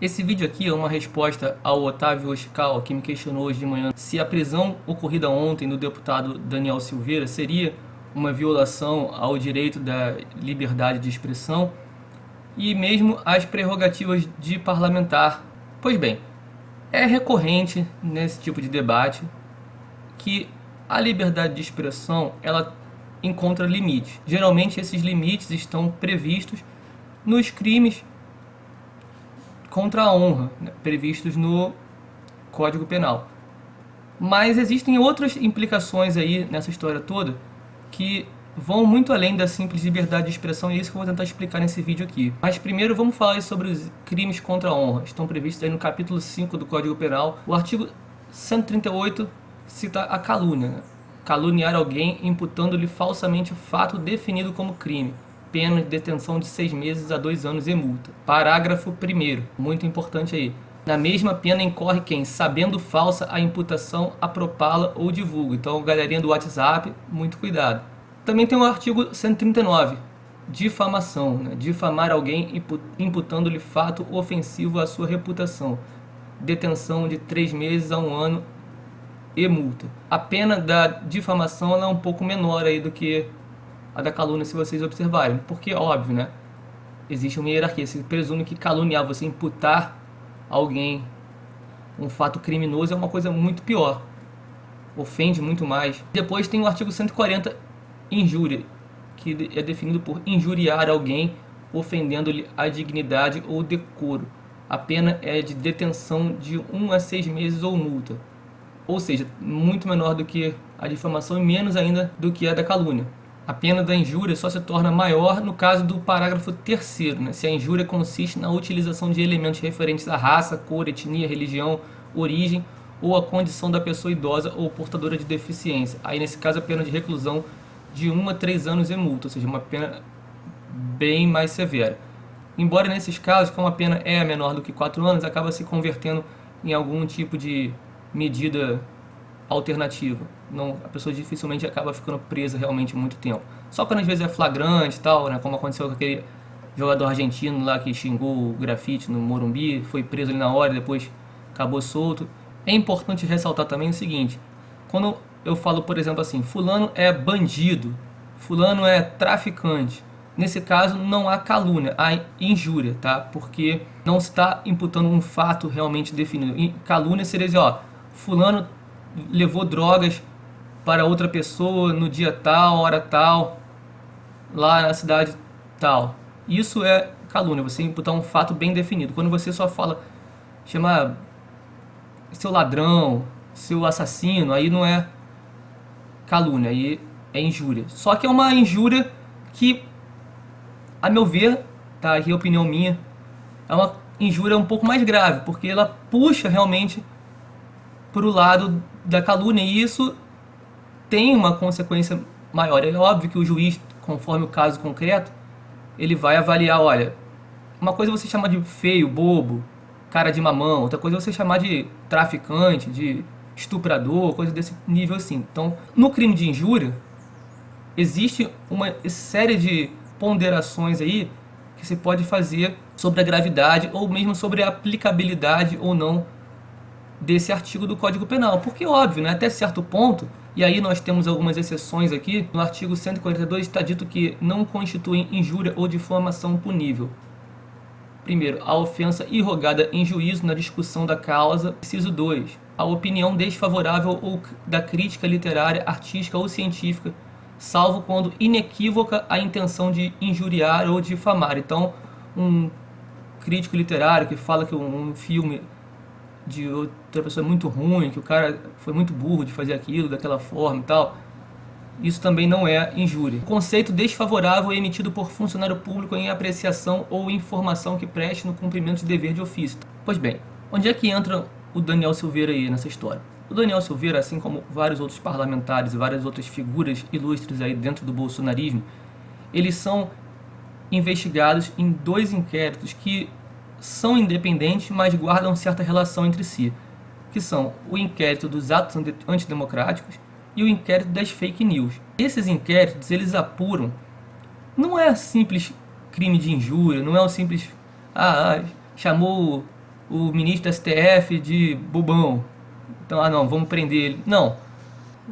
Esse vídeo aqui é uma resposta ao Otávio Oscal, que me questionou hoje de manhã se a prisão ocorrida ontem do deputado Daniel Silveira seria uma violação ao direito da liberdade de expressão e mesmo às prerrogativas de parlamentar. Pois bem, é recorrente nesse tipo de debate que a liberdade de expressão ela encontra limites. Geralmente esses limites estão previstos nos crimes contra a honra, né, previstos no Código Penal. Mas existem outras implicações aí nessa história toda que vão muito além da simples liberdade de expressão, e é isso que eu vou tentar explicar nesse vídeo aqui. Mas primeiro vamos falar sobre os crimes contra a honra. Estão previstos aí no capítulo 5 do Código Penal. O artigo 138 cita a calúnia, né? Caluniar alguém imputando-lhe falsamente fato definido como crime. Pena de detenção de 6 meses a 2 anos e multa. Parágrafo 1º, muito importante aí. Na mesma pena incorre quem, sabendo falsa a imputação, apropala ou divulga. Então, galerinha do WhatsApp, muito cuidado. Também tem o artigo 139, difamação, né? Difamar alguém imputando-lhe fato ofensivo à sua reputação. Detenção de 3 meses a 1 ano e multa. A pena da difamação ela é um pouco menor aí do que a da calúnia, se vocês observarem, porque óbvio, né? Existe uma hierarquia, se presume que caluniar, você imputar a alguém um fato criminoso é uma coisa muito pior, ofende muito mais. Depois tem o artigo 140, injúria, que é definido por injuriar alguém ofendendo-lhe a dignidade ou decoro. A pena é de detenção de 1 a 6 meses ou multa, ou seja, muito menor do que a difamação e menos ainda do que a da calúnia. A pena da injúria só se torna maior no caso do parágrafo 3º, né? Se a injúria consiste na utilização de elementos referentes à raça, cor, etnia, religião, origem ou a condição da pessoa idosa ou portadora de deficiência. Aí nesse caso a pena de reclusão de 1 a 3 anos e multa, ou seja, uma pena bem mais severa. Embora nesses casos, como a pena é menor do que 4 anos, acaba se convertendo em algum tipo de medida alternativa. Não, a pessoa dificilmente acaba ficando presa realmente muito tempo. Só quando às vezes é flagrante e tal, né, como aconteceu com aquele jogador argentino lá que xingou o grafite no Morumbi, foi preso ali na hora e depois acabou solto. É importante ressaltar também o seguinte, quando eu falo, por exemplo, assim, fulano é bandido, fulano é traficante, nesse caso não há calúnia, há injúria, tá? Porque não se está imputando um fato realmente definido. Calúnia seria dizer, ó, fulano levou drogas para outra pessoa no dia tal, hora tal, lá na cidade tal. Isso é calúnia, você imputar um fato bem definido. Quando você só fala, chama seu ladrão, seu assassino, aí não é calúnia, aí é injúria. Só que é uma injúria que, a meu ver, tá, aqui é a opinião minha, é uma injúria um pouco mais grave, porque ela puxa realmente para o lado da calúnia, e isso tem uma consequência maior. É óbvio que o juiz, conforme o caso concreto, ele vai avaliar, olha, uma coisa é você chamar de feio, bobo, cara de mamão, outra coisa é você chamar de traficante, de estuprador, coisa desse nível assim. Então, no crime de injúria, existe uma série de ponderações aí que se pode fazer sobre a gravidade ou mesmo sobre a aplicabilidade ou não desse artigo do Código Penal. Porque, óbvio, né, até certo ponto, e aí nós temos algumas exceções aqui, no artigo 142 está dito que não constituem injúria ou difamação punível. Primeiro, a ofensa irrogada em juízo na discussão da causa. Inciso 2, a opinião desfavorável ou da crítica literária, artística ou científica, salvo quando inequívoca a intenção de injuriar ou difamar. Então, um crítico literário que fala que um filme de outra pessoa é muito ruim, que o cara foi muito burro de fazer aquilo daquela forma e tal, isso também não é injúria. O conceito desfavorável é emitido por funcionário público em apreciação ou informação que preste no cumprimento de dever de ofício. Pois bem, onde é que entra o Daniel Silveira aí nessa história? O Daniel Silveira, assim como vários outros parlamentares e várias outras figuras ilustres aí dentro do bolsonarismo, eles são investigados em 2 inquéritos que são independentes, mas guardam certa relação entre si, que são o inquérito dos atos antidemocráticos e o inquérito das fake news. Esses inquéritos, eles apuram, não é simples crime de injúria, não é um simples, chamou o ministro do STF de bobão. Então, não, vamos prender ele. Não.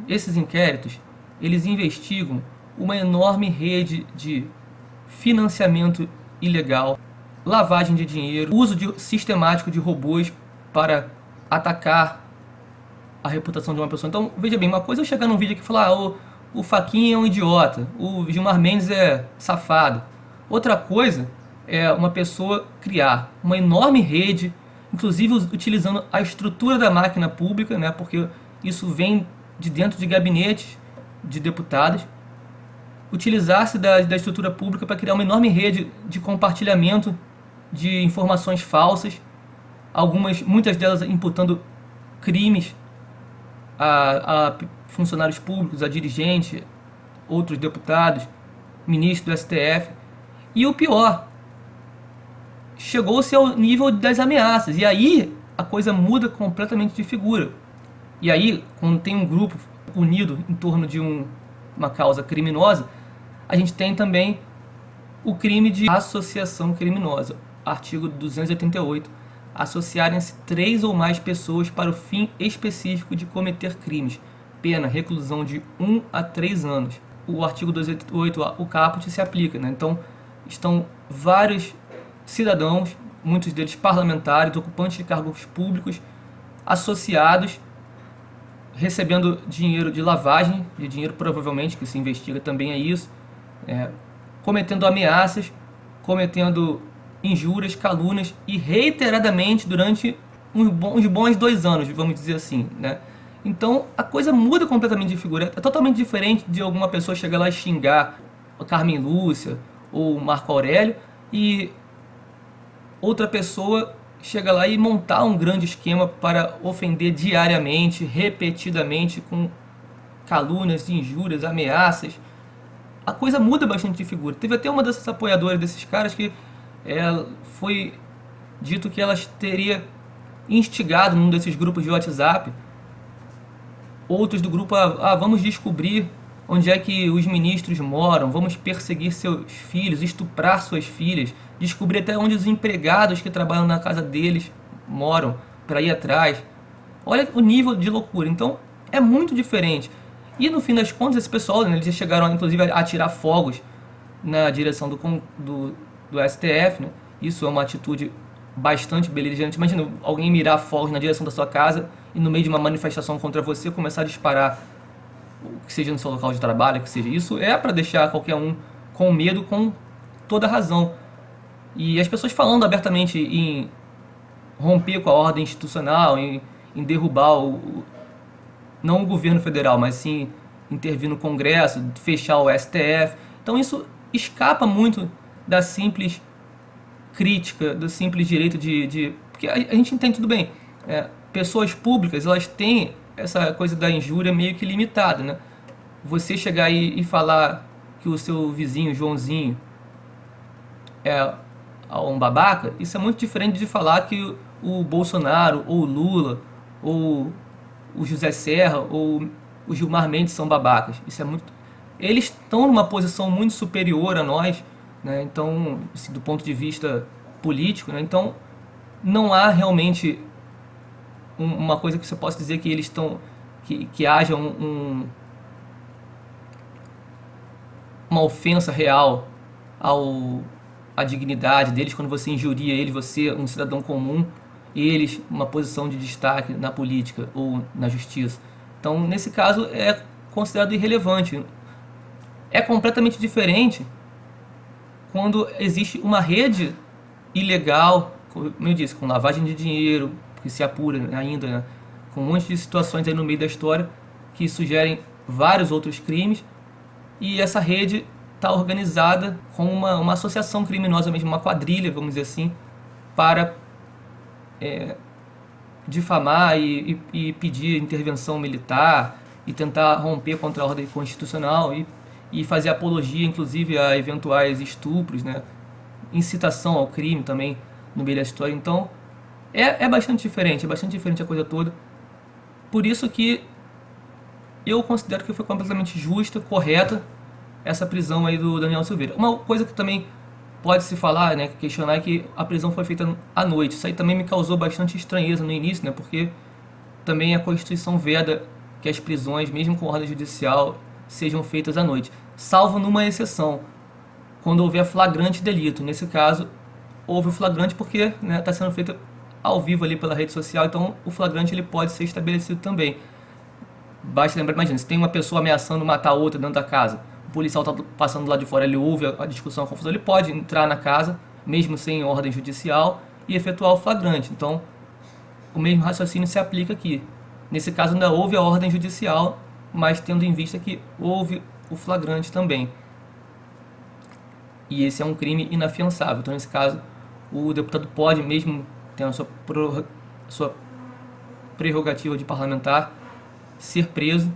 Esses inquéritos, eles investigam uma enorme rede de financiamento ilegal, lavagem de dinheiro, uso sistemático de robôs para atacar a reputação de uma pessoa. Então, veja bem, uma coisa é eu chegar num vídeo aqui e falar, o Fachin é um idiota, o Gilmar Mendes é safado. Outra coisa é uma pessoa criar uma enorme rede, inclusive utilizando a estrutura da máquina pública, né, porque isso vem de dentro de gabinetes de deputados, utilizar-se da estrutura pública para criar uma enorme rede de compartilhamento de informações falsas, muitas delas imputando crimes a funcionários públicos, a dirigentes, outros deputados, ministros do STF. E o pior, chegou-se ao nível das ameaças. E aí a coisa muda completamente de figura. E aí, quando tem um grupo unido em torno de uma causa criminosa, a gente tem também o crime de associação criminosa. Artigo 288. Associarem-se 3 ou mais pessoas para o fim específico de cometer crimes. Pena, reclusão de 1 a 3 anos. O artigo 288, o caput, se aplica, né? Então, estão vários cidadãos, muitos deles parlamentares, ocupantes de cargos públicos, associados, recebendo dinheiro de lavagem de dinheiro, provavelmente, que se investiga também é isso, cometendo ameaças, cometendo injúrias, calúnias e reiteradamente durante uns bons 2 anos, vamos dizer assim, né? Então a coisa muda completamente de figura. É totalmente diferente de alguma pessoa chegar lá e xingar a Carmen Lúcia ou o Marco Aurélio e outra pessoa chega lá e montar um grande esquema para ofender diariamente, repetidamente, com calúnias, injúrias, ameaças. A coisa muda bastante de figura. Teve até uma dessas apoiadoras desses caras que foi dito que elas teria instigado num desses grupos de WhatsApp outros do grupo vamos descobrir onde é que os ministros moram, vamos perseguir seus filhos, estuprar suas filhas, descobrir até onde os empregados que trabalham na casa deles moram, para ir atrás. Olha o nível de loucura. Então é muito diferente. E no fim das contas, esse pessoal, né, eles chegaram inclusive a atirar fogos na direção do STF, né? Isso é uma atitude bastante beligerante. Imagina alguém mirar fogos na direção da sua casa e no meio de uma manifestação contra você começar a disparar, que seja no seu local de trabalho, que seja. Isso é para deixar qualquer um com medo, com toda razão. E as pessoas falando abertamente em romper com a ordem institucional, em derrubar não o governo federal, mas sim intervir no Congresso, fechar o STF. Então isso escapa muito da simples crítica, do simples direito porque a gente entende tudo bem. Pessoas públicas, elas têm essa coisa da injúria meio que limitada, né? Você chegar e falar que o seu vizinho, Joãozinho, é um babaca, isso é muito diferente de falar que o Bolsonaro, ou o Lula, ou o José Serra, ou o Gilmar Mendes são babacas. Isso é muito... Eles estão numa posição muito superior a nós, né? Então, assim, do ponto de vista político, né? Então, não há realmente uma coisa que você possa dizer que eles estão... que haja uma ofensa real à dignidade deles quando você injuria eles, você, um cidadão comum, eles, uma posição de destaque na política ou na justiça. Então, nesse caso, é considerado irrelevante. É completamente diferente quando existe uma rede ilegal, como eu disse, com lavagem de dinheiro, que se apura ainda, né? Com um monte de situações aí no meio da história que sugerem vários outros crimes, e essa rede está organizada com uma associação criminosa mesmo, uma quadrilha, vamos dizer assim, para difamar e pedir intervenção militar e tentar romper contra a ordem constitucional e fazer apologia, inclusive, a eventuais estupros, né? Incitação ao crime também no meio da história. Então, é bastante diferente a coisa toda. Por isso que eu considero que foi completamente justa, correta, essa prisão aí do Daniel Silveira. Uma coisa que também pode-se falar, né, questionar que a prisão foi feita à noite. Isso aí também me causou bastante estranheza no início, né, porque também a Constituição veda que as prisões, mesmo com ordem judicial, sejam feitas à noite, salvo numa exceção, quando houver flagrante delito. Nesse caso, houve o flagrante porque está sendo feito ao vivo ali pela rede social, então o flagrante ele pode ser estabelecido também. Basta lembrar, imagina, se tem uma pessoa ameaçando matar outra dentro da casa, o policial está passando lá de fora, ele ouve a discussão, a confusão, ele pode entrar na casa, mesmo sem ordem judicial, e efetuar o flagrante. Então, o mesmo raciocínio se aplica aqui. Nesse caso, ainda houve a ordem judicial, mas tendo em vista que houve o flagrante também. E esse é um crime inafiançável. Então, nesse caso, o deputado pode, mesmo tendo a sua prerrogativa de parlamentar, ser preso.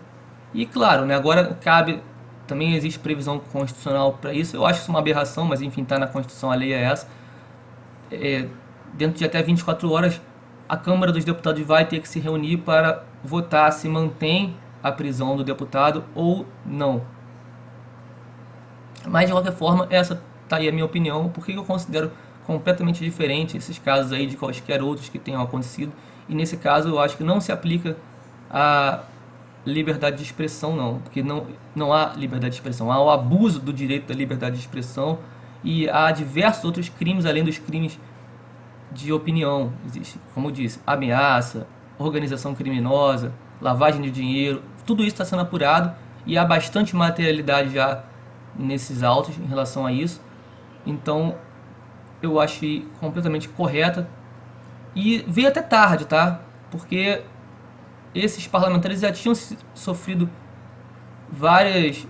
E claro, né, agora cabe, também existe previsão constitucional para isso. Eu acho isso uma aberração, mas enfim, está na Constituição, a lei é essa. Dentro de até 24 horas, a Câmara dos Deputados vai ter que se reunir para votar se mantém a prisão do deputado ou não. Mas de qualquer forma, essa está aí a minha opinião, porque eu considero completamente diferente esses casos aí de quaisquer outros que tenham acontecido. E nesse caso eu acho que não se aplica a liberdade de expressão, não, porque não há liberdade de expressão, há o abuso do direito da liberdade de expressão e há diversos outros crimes além dos crimes de opinião. Existe, como eu disse, ameaça, organização criminosa, lavagem de dinheiro, tudo isso está sendo apurado e há bastante materialidade já nesses autos em relação a isso. Então eu achei completamente correta e veio até tarde, tá? Porque esses parlamentares já tinham sofrido várias,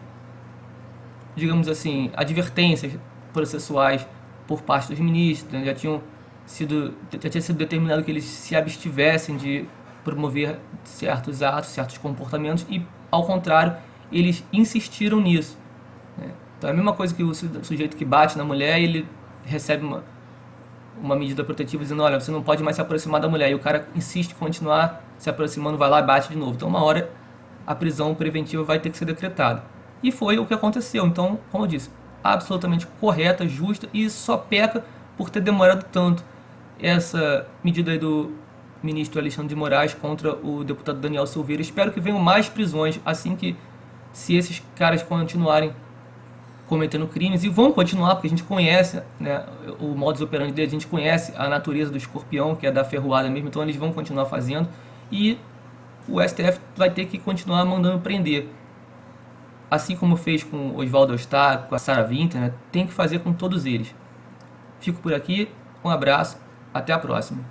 digamos assim, advertências processuais por parte dos ministros, né? Já tinha sido determinado que eles se abstivessem de promover certos atos, certos comportamentos e, ao contrário, eles insistiram nisso, né? Então é a mesma coisa que o sujeito que bate na mulher, ele recebe uma medida protetiva dizendo, olha, você não pode mais se aproximar da mulher, e o cara insiste em continuar se aproximando, vai lá e bate de novo. Então uma hora a prisão preventiva vai ter que ser decretada. E foi o que aconteceu. Então, como eu disse, absolutamente correta, justa, e só peca por ter demorado tanto essa medida aí do ministro Alexandre de Moraes contra o deputado Daniel Silveira. Espero que venham mais prisões, assim que, se esses caras continuarem cometendo crimes, e vão continuar, porque a gente conhece, né, o modus operandi deles, a gente conhece a natureza do escorpião, que é da ferroada mesmo, então eles vão continuar fazendo, e o STF vai ter que continuar mandando prender. Assim como fez com o Oswaldo Eustáquio, com a Sarah Winter, né, tem que fazer com todos eles. Fico por aqui, um abraço, até a próxima.